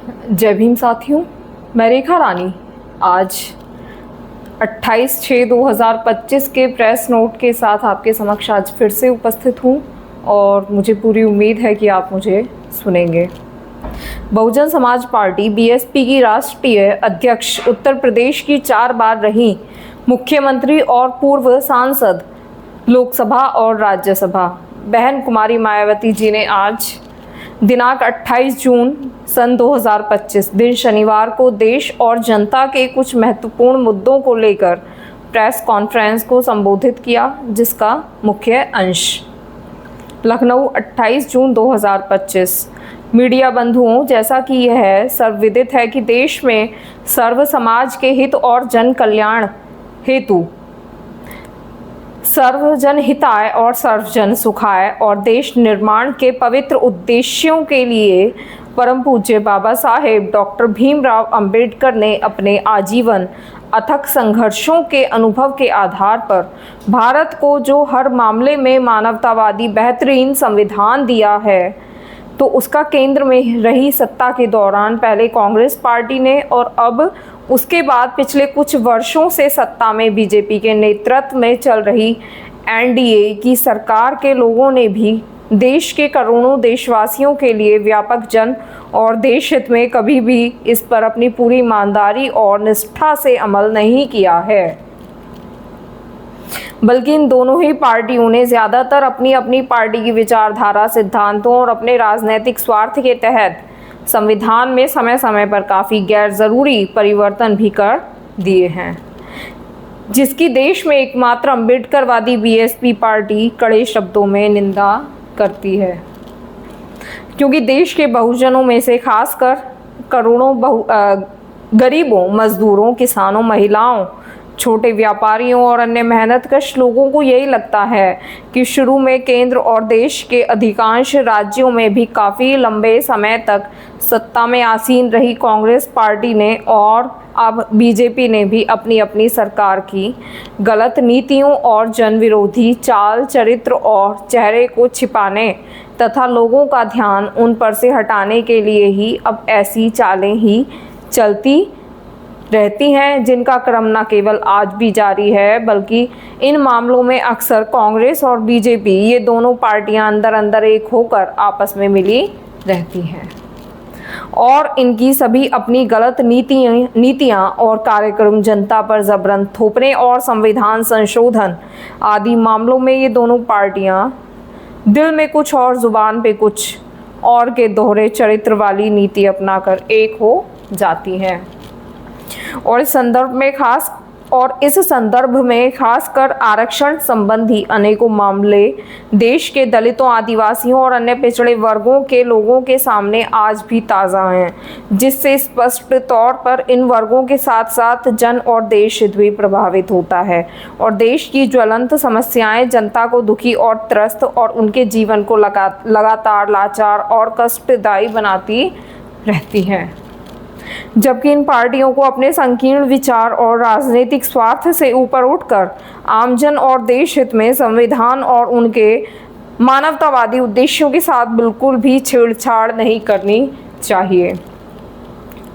जय भीम साथियों, मैं रेखा रानी आज 28/6/2025 के प्रेस नोट के साथ आपके समक्ष आज फिर से उपस्थित हूँ और मुझे पूरी उम्मीद है कि आप मुझे सुनेंगे। बहुजन समाज पार्टी बीएसपी की राष्ट्रीय अध्यक्ष, उत्तर प्रदेश की 4 बार रही मुख्यमंत्री और पूर्व सांसद लोकसभा और राज्यसभा बहन कुमारी मायावती जी ने आज दिनांक 28 जून सन 2025 दिन शनिवार को देश और जनता के कुछ महत्वपूर्ण मुद्दों को लेकर प्रेस कॉन्फ्रेंस को संबोधित किया, जिसका मुख्य अंश लखनऊ 28 जून 2025। मीडिया बंधुओं, जैसा कि यह सर्वविदित है कि देश में सर्व समाज के हित और जन कल्याण हेतु सर्वजन हिताय और सर्वजन सुखाय और देश निर्माण के पवित्र उद्देश्यों के लिए परम पूज्य बाबा साहेब डॉक्टर भीमराव अंबेडकर ने अपने आजीवन अथक संघर्षों के अनुभव के आधार पर भारत को जो हर मामले में मानवतावादी बेहतरीन संविधान दिया है, तो उसका केंद्र में रही सत्ता के दौरान पहले कांग्रेस पार्टी ने और अब उसके बाद पिछले कुछ वर्षों से सत्ता में बीजेपी के नेतृत्व में चल रही एनडीए की सरकार के लोगों ने भी देश के करोड़ों देशवासियों के लिए व्यापक जन और देश हित में कभी भी इस पर अपनी पूरी ईमानदारी और निष्ठा से अमल नहीं किया है, बल्कि इन दोनों ही पार्टियों ने ज़्यादातर अपनी अपनी पार्टी की विचारधारा, सिद्धांतों और अपने राजनीतिक स्वार्थ के तहत संविधान में समय समय पर काफ़ी गैर ज़रूरी परिवर्तन भी कर दिए हैं, जिसकी देश में एकमात्र अम्बेडकरवादी बीएसपी पार्टी कड़े शब्दों में निंदा करती है, क्योंकि देश के बहुजनों में से खासकर करोड़ों गरीबों, मजदूरों, किसानों, महिलाओं, छोटे व्यापारियों और अन्य मेहनतकश लोगों को यही लगता है कि शुरू में केंद्र और देश के अधिकांश राज्यों में भी काफ़ी लंबे समय तक सत्ता में आसीन रही कांग्रेस पार्टी ने और अब बीजेपी ने भी अपनी अपनी सरकार की गलत नीतियों और जनविरोधी चाल चरित्र और चेहरे को छिपाने तथा लोगों का ध्यान उन पर से हटाने के लिए ही अब ऐसी चालें ही चलती रहती हैं, जिनका क्रम न केवल आज भी जारी है, बल्कि इन मामलों में अक्सर कांग्रेस और बीजेपी ये दोनों पार्टियां अंदर अंदर एक होकर आपस में मिली रहती हैं और इनकी सभी अपनी गलत नीतियां और कार्यक्रम जनता पर जबरन थोपने और संविधान संशोधन आदि मामलों में ये दोनों पार्टियां दिल में कुछ और जुबान पे कुछ और के दोहरे चरित्र वाली नीति अपनाकर एक हो जाती हैं। और इस संदर्भ में खासकर आरक्षण संबंधी अनेकों मामले देश के दलितों, आदिवासियों और अन्य पिछड़े वर्गों के लोगों के सामने आज भी ताज़ा हैं, जिससे स्पष्ट तौर पर इन वर्गों के साथ साथ जन और देश हित भी प्रभावित होता है और देश की ज्वलंत समस्याएं जनता को दुखी और त्रस्त और उनके जीवन को लगातार लाचार और कष्टदायी बनाती रहती हैं। जबकि इन पार्टियों को अपने संकीर्ण विचार और राजनीतिक स्वार्थ से ऊपर उठकर आमजन और देश हित में संविधान और उनके मानवतावादी उद्देश्यों के साथ बिल्कुल भी छेड़छाड़ नहीं करनी चाहिए,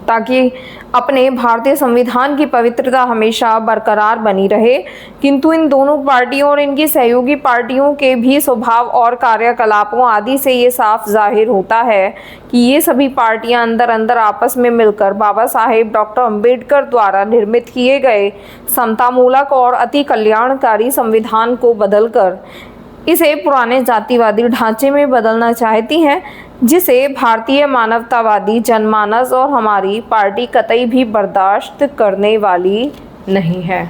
ताकि अपने भारतीय संविधान की पवित्रता हमेशा बरकरार बनी रहे। किंतु इन दोनों पार्टियों और इनकी सहयोगी पार्टियों के भी स्वभाव और कार्यकलापों आदि से ये साफ जाहिर होता है कि ये सभी पार्टियां अंदर अंदर आपस में मिलकर बाबा साहेब डॉक्टर अंबेडकर द्वारा निर्मित किए गए समतामूलक और अति कल्याणकारी संविधान को बदलकर इसे पुराने जातिवादी ढांचे में बदलना चाहती हैं, जिसे भारतीय मानवतावादी जनमानस और हमारी पार्टी कतई भी बर्दाश्त करने वाली नहीं है।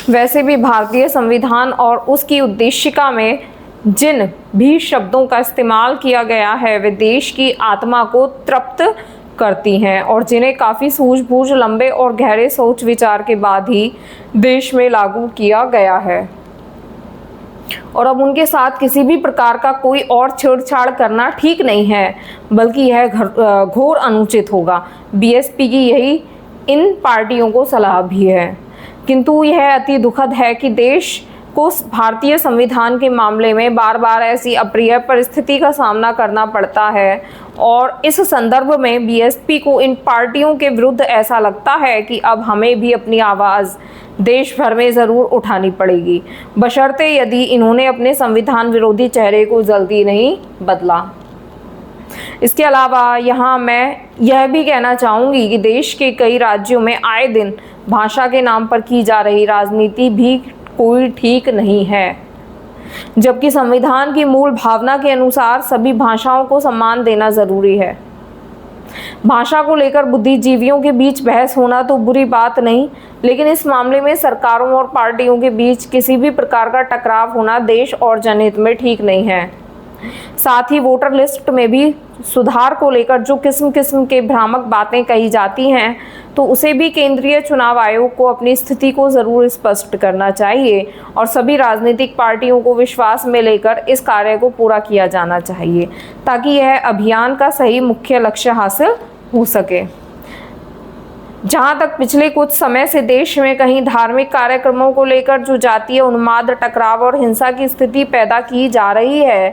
वैसे भी भारतीय संविधान और उसकी उद्देशिका में जिन भी शब्दों का इस्तेमाल किया गया है वे देश की आत्मा को तृप्त करती हैं और जिन्हें काफ़ी सूझबूझ, लंबे और गहरे सोच विचार के बाद ही देश में लागू किया गया है और अब उनके साथ किसी भी प्रकार का कोई और छेड़छाड़ करना ठीक नहीं है, बल्कि यह घोर अनुचित होगा। बीएसपी की यही इन पार्टियों को सलाह भी है। किंतु यह अति दुखद है कि देश को भारतीय संविधान के मामले में बार बार ऐसी अप्रिय परिस्थिति का सामना करना पड़ता है और इस संदर्भ में बीएसपी को इन पार्टियों के विरुद्ध ऐसा लगता है कि अब हमें भी अपनी आवाज़ देश भर में ज़रूर उठानी पड़ेगी, बशर्ते यदि इन्होंने अपने संविधान विरोधी चेहरे को जल्दी नहीं बदला। इसके अलावा यहाँ मैं यह भी कहना चाहूँगी कि देश के कई राज्यों में आए दिन भाषा के नाम पर की जा रही राजनीति भी कोई ठीक नहीं है, जबकि संविधान की मूल भावना के अनुसार सभी भाषाओं को सम्मान देना जरूरी है। भाषा को लेकर बुद्धिजीवियों के बीच बहस होना तो बुरी बात नहीं, लेकिन इस मामले में सरकारों और पार्टियों के बीच किसी भी प्रकार का टकराव होना देश और जनहित में ठीक नहीं है। साथ ही वोटर लिस्ट में भी सुधार को लेकर जो किस्म किस्म के भ्रामक बातें कही जाती हैं, तो उसे भी केंद्रीय चुनाव आयोग को अपनी स्थिति को ज़रूर स्पष्ट करना चाहिए और सभी राजनीतिक पार्टियों को विश्वास में लेकर इस कार्य को पूरा किया जाना चाहिए, ताकि यह अभियान का सही मुख्य लक्ष्य हासिल हो सके। जहां तक पिछले कुछ समय से देश में कहीं धार्मिक कार्यक्रमों को लेकर जो जातीय उन्माद, टकराव और हिंसा की स्थिति पैदा की जा रही है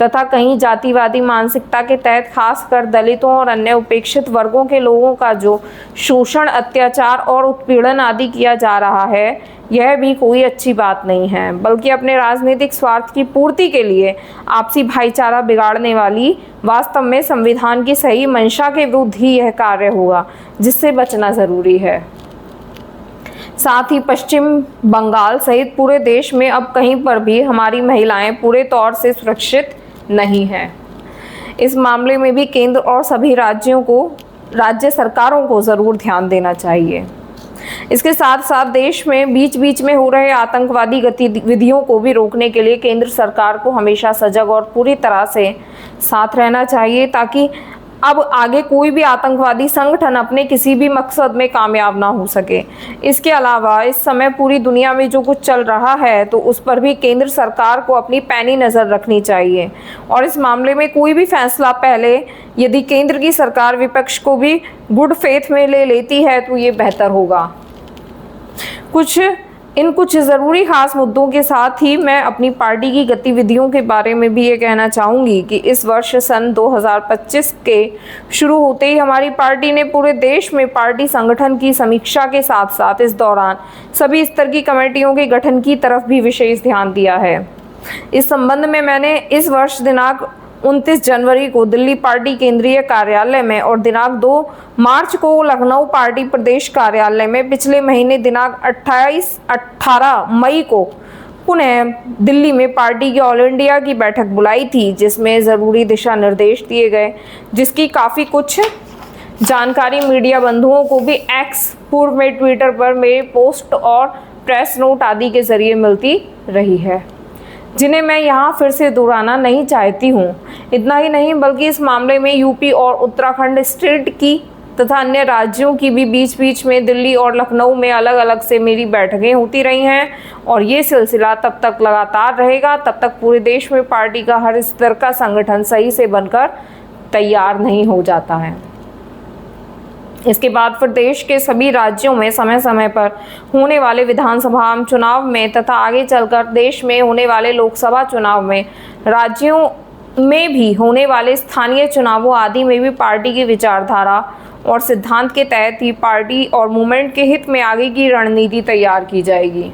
तथा कहीं जातिवादी मानसिकता के तहत खासकर दलितों और अन्य उपेक्षित वर्गों के लोगों का जो शोषण, अत्याचार और उत्पीड़न आदि किया जा रहा है, यह भी कोई अच्छी बात नहीं है, बल्कि अपने राजनीतिक स्वार्थ की पूर्ति के लिए आपसी भाईचारा बिगाड़ने वाली वास्तव में संविधान की सही मंशा के विरुद्ध ही यह कार्य होगा, जिससे बचना जरूरी है। साथ ही पश्चिम बंगाल सहित पूरे देश में अब कहीं पर भी हमारी महिलाएं पूरे तौर से सुरक्षित नहीं हैं। इस मामले में भी केंद्र और सभी राज्य सरकारों को ज़रूर ध्यान देना चाहिए। इसके साथ साथ देश में बीच बीच में हो रहे आतंकवादी गतिविधियों को भी रोकने के लिए केंद्र सरकार को हमेशा सजग और पूरी तरह से साथ रहना चाहिए, ताकि अब आगे कोई भी आतंकवादी संगठन अपने किसी भी मकसद में कामयाब ना हो सके। इसके अलावा इस समय पूरी दुनिया में जो कुछ चल रहा है, तो उस पर भी केंद्र सरकार को अपनी पैनी नज़र रखनी चाहिए और इस मामले में कोई भी फैसला पहले यदि केंद्र की सरकार विपक्ष को भी गुड फेथ में ले लेती है तो ये बेहतर होगा। कुछ ज़रूरी खास मुद्दों के साथ ही मैं अपनी पार्टी की गतिविधियों के बारे में भी ये कहना चाहूँगी कि इस वर्ष सन 2025 के शुरू होते ही हमारी पार्टी ने पूरे देश में पार्टी संगठन की समीक्षा के साथ साथ इस दौरान सभी स्तर की कमेटियों के गठन की तरफ भी विशेष ध्यान दिया है। इस संबंध में मैंने इस वर्ष दिनांक 29 जनवरी को दिल्ली पार्टी केंद्रीय कार्यालय में और दिनांक 2 मार्च को लखनऊ पार्टी प्रदेश कार्यालय में, पिछले महीने दिनांक 18 मई को पुनः दिल्ली में पार्टी की ऑल इंडिया की बैठक बुलाई थी, जिसमें ज़रूरी दिशा निर्देश दिए गए, जिसकी काफ़ी कुछ जानकारी मीडिया बंधुओं को भी एक्स, पूर्व में ट्विटर पर मेरे पोस्ट और प्रेस नोट आदि के जरिए मिलती रही है, जिन्हें मैं यहाँ फिर से दोहराना नहीं चाहती हूँ। इतना ही नहीं बल्कि इस मामले में यूपी और उत्तराखंड स्टेट की तथा अन्य राज्यों की भी बीच बीच में दिल्ली और लखनऊ में अलग अलग से मेरी बैठकें होती रही हैं और ये सिलसिला तब तक लगातार रहेगा, तब तक पूरे देश में पार्टी का हर स्तर का संगठन सही से बनकर तैयार नहीं हो जाता है। इसके बाद फिर देश के सभी राज्यों में समय समय पर होने वाले विधानसभा चुनाव में तथा आगे चलकर देश में होने वाले लोकसभा चुनाव में, राज्यों में भी होने वाले स्थानीय चुनावों आदि में भी पार्टी की विचारधारा और सिद्धांत के तहत ही पार्टी और मूवमेंट के हित में आगे की रणनीति तैयार की जाएगी।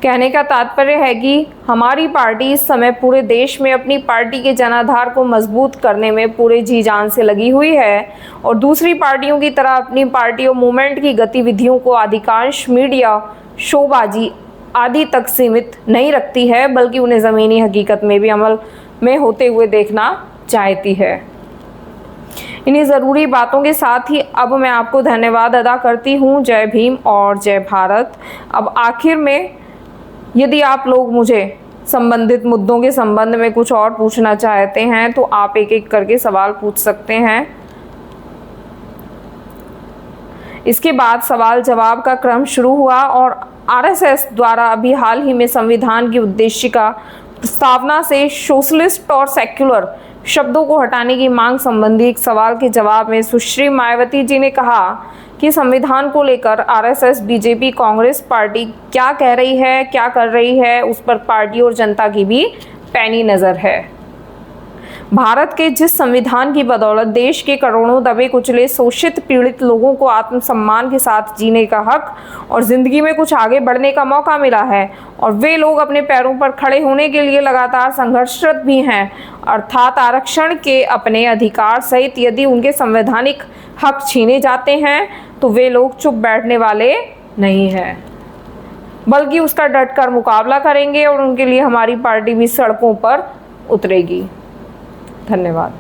कहने का तात्पर्य है कि हमारी पार्टी इस समय पूरे देश में अपनी पार्टी के जनाधार को मजबूत करने में पूरे जी जान से लगी हुई है और दूसरी पार्टियों की तरह अपनी पार्टी और मूवमेंट की गतिविधियों को अधिकांश मीडिया, शोबाजी आदि तक सीमित नहीं रखती है, बल्कि उन्हें ज़मीनी हकीकत में भी अमल में होते हुए देखना चाहती है। इन्हीं ज़रूरी बातों के साथ ही अब मैं आपको धन्यवाद अदा करती हूँ। जय भीम और जय भारत। अब आखिर में यदि आप लोग मुझे संबंधित मुद्दों के संबंध में कुछ और पूछना चाहते हैं तो आप एक एक करके सवाल पूछ सकते हैं। इसके बाद सवाल जवाब का क्रम शुरू हुआ और आरएसएस द्वारा अभी हाल ही में संविधान की उद्देशिका प्रस्तावना से सोशलिस्ट और सेक्युलर शब्दों को हटाने की मांग संबंधी एक सवाल के जवाब में सुश्री मायावती जी ने कहा कि संविधान को लेकर आरएसएस, बीजेपी, कांग्रेस पार्टी क्या कह रही है, क्या कर रही है, उस पर पार्टी और जनता की भी पैनी नज़र है। भारत के जिस संविधान की बदौलत देश के करोड़ों दबे कुचले, शोषित, पीड़ित लोगों को आत्मसम्मान के साथ जीने का हक और ज़िंदगी में कुछ आगे बढ़ने का मौका मिला है, और वे लोग अपने पैरों पर खड़े होने के लिए लगातार संघर्षरत भी हैं, अर्थात आरक्षण के अपने अधिकार सहित यदि उनके संवैधानिक हक छीने जाते हैं तो वे लोग चुप बैठने वाले नहीं हैं, बल्कि उसका डटकर मुकाबला करेंगे और उनके लिए हमारी पार्टी भी सड़कों पर उतरेगी। धन्यवाद।